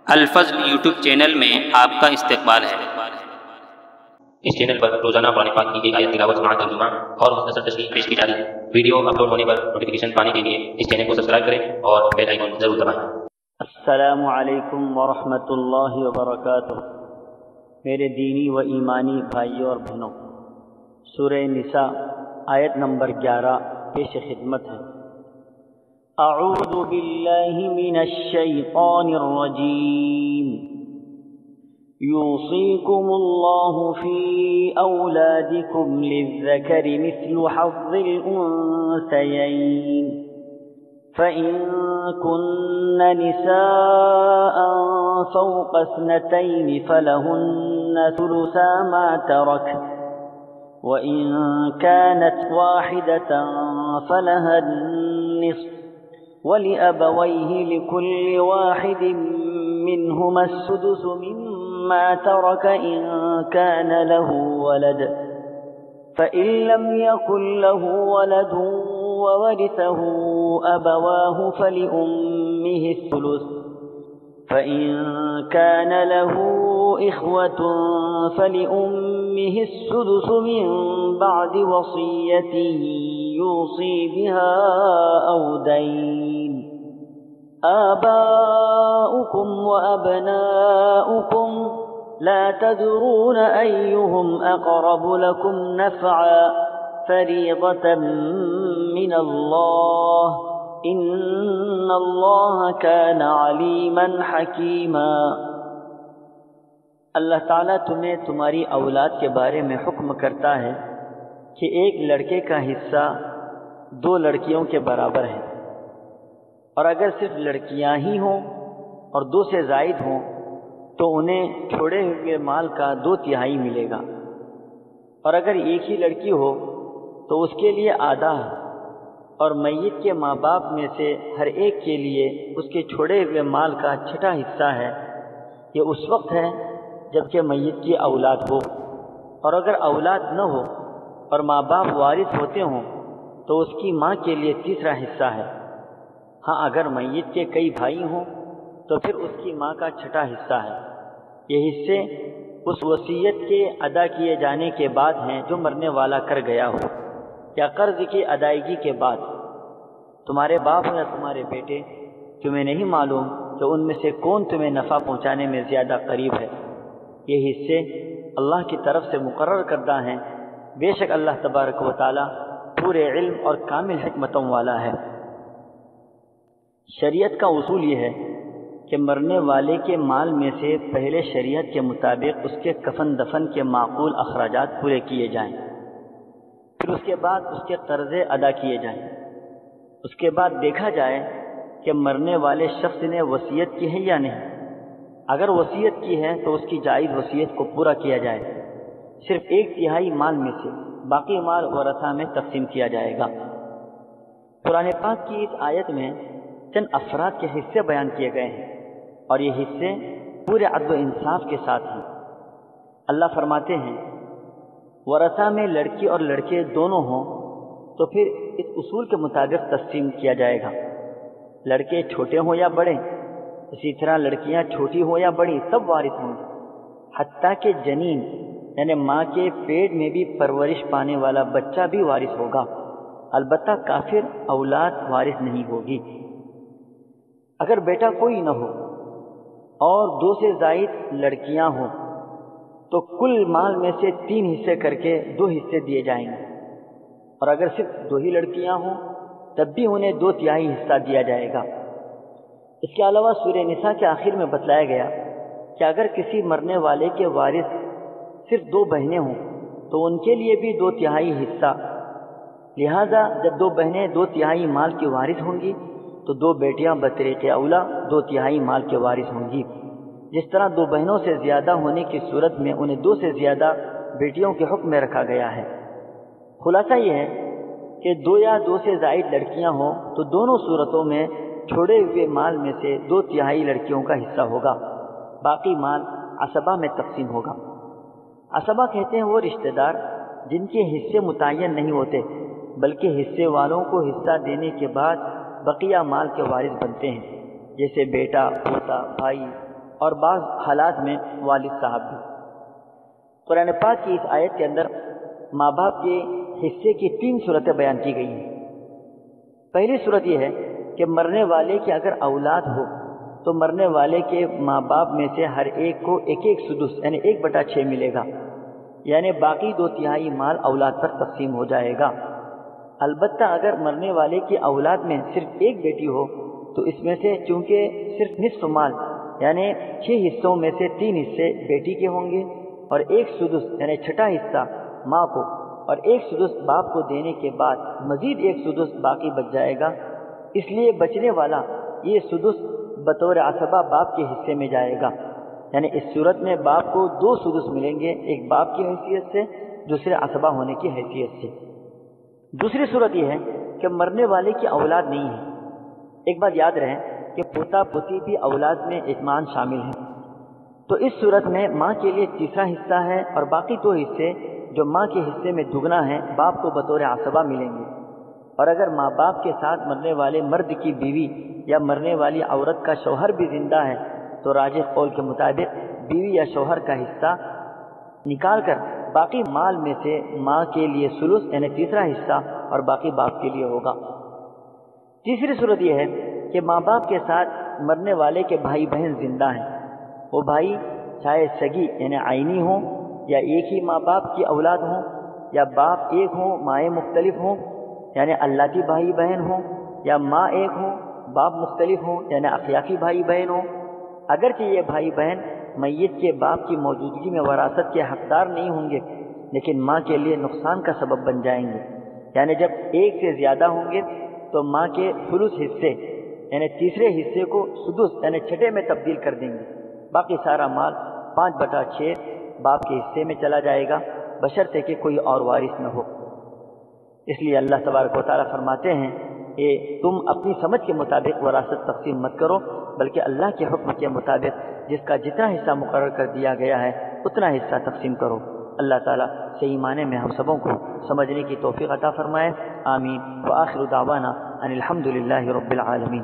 الفضل YouTube channel میں آپ کا استقبال ہے۔ اس چینل پر روزانہ قرآن پاک کی ایک آیت تلاوت سماعت ترجمہ اور مختصر تشریح پیش کی جاتی ہے۔ ویڈیو اپلوڈ ہونے پر نوٹیفیکیشن پانے کے لیے اس چینل کو سبسکرائب کریں اور بیل آئیکن ضرور دبائیں۔ السلام علیکم ورحمۃ اللہ وبرکاتہ۔ میرے دینی و ایمانی بھائیوں اور بہنوں، سورہ نساء آیت نمبر 11 پیش خدمت ہے۔ اعوذ باللہ من الشیطان الرجیم، یوصیکم اللہ فی اولادکم للذکر مثل حظ الانثیین، فَإِن كُنَّ نِسَاءً فَوْقَ اثْنَتَيْنِ فَلَهُنَّ ثُلُثَا مَا تَرَكَ، وَإِن كَانَتْ وَاحِدَةً فَلَهَا النِّصْفُ، وَلِأَبَوَيْهِ لِكُلِّ وَاحِدٍ مِّنْهُمَا السُّدُسُ مِمَّا تَرَكَ إِن كَانَ لَهُ وَلَدٌ، فَإِن لَّمْ يَكُن لَّهُ وَلَدٌ وورثه أبواه فلأمه الثلث، فإن كان له إخوة فلأمه السدس من بعد وصية يوصي بها أو دين، آباؤكم وأبناؤكم لا تدرون أيهم أقرب لكم نفعا فریضۃ من اللہ ان اللہ کان علیما حکیما۔ اللہ تعالیٰ تمہیں تمہاری اولاد کے بارے میں حکم کرتا ہے کہ ایک لڑکے کا حصہ 2 لڑکیوں کے برابر ہے، اور اگر صرف لڑکیاں ہی ہوں اور 2 سے زائد ہوں تو انہیں چھوڑے ہوئے مال کا 2/3 ملے گا، اور اگر ایک ہی لڑکی ہو تو اس کے لیے آدھا، اور میت کے ماں باپ میں سے ہر ایک کے لیے اس کے چھوڑے ہوئے مال کا 6واں حصہ ہے۔ یہ اس وقت ہے جب کہ میت کی اولاد ہو، اور اگر اولاد نہ ہو اور ماں باپ وارث ہوتے ہوں تو اس کی ماں کے لیے 3واں حصہ ہے۔ ہاں اگر میت کے کئی بھائی ہوں تو پھر اس کی ماں کا 6واں حصہ ہے۔ یہ حصے اس وصیت کے ادا کیے جانے کے بعد ہیں جو مرنے والا کر گیا ہو، یا قرض کی ادائیگی کے بعد۔ تمہارے باپ یا تمہارے بیٹے، تمہیں نہیں معلوم کہ ان میں سے کون تمہیں نفع پہنچانے میں زیادہ قریب ہے۔ یہ حصے اللہ کی طرف سے مقرر کردہ ہیں، بے شک اللہ تبارک و تعالی پورے علم اور کامل حکمتوں والا ہے۔ شریعت کا اصول یہ ہے کہ مرنے والے کے مال میں سے پہلے شریعت کے مطابق اس کے کفن دفن کے معقول اخراجات پورے کیے جائیں، پھر اس کے بعد اس کے قرضے ادا کیے جائیں۔ اس کے بعد دیکھا جائے کہ مرنے والے شخص نے وصیت کی ہے یا نہیں۔ اگر وصیت کی ہے تو اس کی جائز وصیت کو پورا کیا جائے، صرف 1/3 مال میں سے باقی مال ورثہ میں تقسیم کیا جائے گا۔ قرآن پاک کی اس آیت میں چند افراد کے حصے بیان کیے گئے ہیں، اور یہ حصے پورے عدل و انصاف کے ساتھ ہیں۔ اللہ فرماتے ہیں ورثہ میں لڑکی اور لڑکے دونوں ہوں تو پھر اس اصول کے مطابق تقسیم کیا جائے گا، لڑکے چھوٹے ہوں یا بڑے، اسی طرح لڑکیاں چھوٹی ہوں یا بڑی، سب وارث ہوں گے، حتیٰ کہ جنین یعنی ماں کے پیٹ میں بھی پرورش پانے والا بچہ بھی وارث ہوگا، البتہ کافر اولاد وارث نہیں ہوگی۔ اگر بیٹا کوئی نہ ہو اور 2 سے زائد لڑکیاں ہوں تو کل مال میں سے 3 حصے کر کے 2 حصے دیے جائیں گے، اور اگر صرف 2 ہی لڑکیاں ہوں تب بھی انہیں 2/3 حصہ دیا جائے گا۔ اس کے علاوہ سورہ نساء کے آخر میں بتلایا گیا کہ اگر کسی مرنے والے کے وارث صرف 2 بہنیں ہوں تو ان کے لیے بھی 2/3 حصہ، لہذا جب 2 بہنیں 2/3 مال کی وارث ہوں گی تو 2 بیٹیاں بطریق اولا 2/3 مال کے وارث ہوں گی۔ جس طرح 2 بہنوں سے زیادہ ہونے کی صورت میں انہیں 2 سے زیادہ بیٹیوں کے حکم میں رکھا گیا ہے۔ خلاصہ یہ ہے کہ 2 یا 2 سے زائد لڑکیاں ہوں تو دونوں صورتوں میں چھوڑے ہوئے مال میں سے 2/3 لڑکیوں کا حصہ ہوگا، باقی مال عصبہ میں تقسیم ہوگا۔ عصبہ کہتے ہیں وہ رشتہ دار جن کے حصے متعین نہیں ہوتے، بلکہ حصے والوں کو حصہ دینے کے بعد بقیہ مال کے وارث بنتے ہیں، جیسے بیٹا، پوتا، بھائی، اور بعض حالات میں والد صاحب بھی۔ قرآن پاک کی اس آیت کے اندر ماں باپ کے حصے کی 3 صورتیں بیان کی گئی ہیں۔ پہلی صورت یہ ہے کہ مرنے والے کی اگر اولاد ہو تو مرنے والے کے ماں باپ میں سے ہر ایک کو 1 سدس یعنی 1/6 ملے گا، یعنی باقی 2/3 مال اولاد پر تقسیم ہو جائے گا۔ البتہ اگر مرنے والے کی اولاد میں صرف 1 بیٹی ہو تو اس میں سے چونکہ صرف نصف مال یعنی 6 حصوں میں سے 3 حصے بیٹی کے ہوں گے اور 1 سدس یعنی 6واں حصہ ماں کو اور 1 سدس باپ کو دینے کے بعد مزید 1 سدس باقی بچ جائے گا، اس لیے بچنے والا یہ سدس بطور عصبہ باپ کے حصے میں جائے گا، یعنی اس صورت میں باپ کو 2 سدس ملیں گے، ایک باپ کی حیثیت سے، دوسرے عصبہ ہونے کی حیثیت سے۔ دوسری صورت یہ ہے کہ مرنے والے کی اولاد نہیں ہے۔ ایک بات یاد رہے کہ پوتا پوتی بھی اولاد میں اجماعاً شامل ہیں، تو اس صورت میں ماں کے لیے تیسرا حصہ ہے اور باقی 2 حصے جو ماں کے حصے میں دگنا ہیں باپ کو بطور عصبہ ملیں گے۔ اور اگر ماں باپ کے ساتھ مرنے والے مرد کی بیوی یا مرنے والی عورت کا شوہر بھی زندہ ہے تو راجح قول کے مطابق بیوی یا شوہر کا حصہ نکال کر باقی مال میں سے ماں کے لیے ثلث یعنی تیسرا حصہ اور باقی باپ کے لیے ہوگا۔ تیسری صورت یہ ہے کہ ماں باپ کے ساتھ مرنے والے کے بھائی بہن زندہ ہیں، وہ بھائی چاہے سگی یعنی عینی ہوں یا ایک ہی ماں باپ کی اولاد ہوں یا باپ ایک ہوں مائیں مختلف ہوں یعنی اللاتی بھائی بہن ہوں یا ماں ایک ہوں باپ مختلف ہوں یعنی اخلاقی بھائی بہن ہوں۔ اگرچہ یہ بھائی بہن میت کے باپ کی موجودگی میں وراثت کے حقدار نہیں ہوں گے لیکن ماں کے لیے نقصان کا سبب بن جائیں گے، یعنی جب ایک سے زیادہ ہوں گے تو ماں کے ثلث حصے یعنی تیسرے حصے کو سدس یعنی 6 میں تبدیل کر دیں گے، باقی سارا مال 5/6 باپ کے حصے میں چلا جائے گا بشرطے کہ کوئی اور وارث نہ ہو۔ اس لیے اللہ تبارک و تعالیٰ فرماتے ہیں کہ تم اپنی سمجھ کے مطابق وراثت تقسیم مت کرو بلکہ اللہ کے حکم کے مطابق جس کا جتنا حصہ مقرر کر دیا گیا ہے اتنا حصہ تقسیم کرو۔ اللہ تعالیٰ صحیح معنی میں ہم سبوں کو سمجھنے کی توفیق عطا فرمائے، آمین۔ وآخر دعوانا ان الحمد للہ رب العالمین۔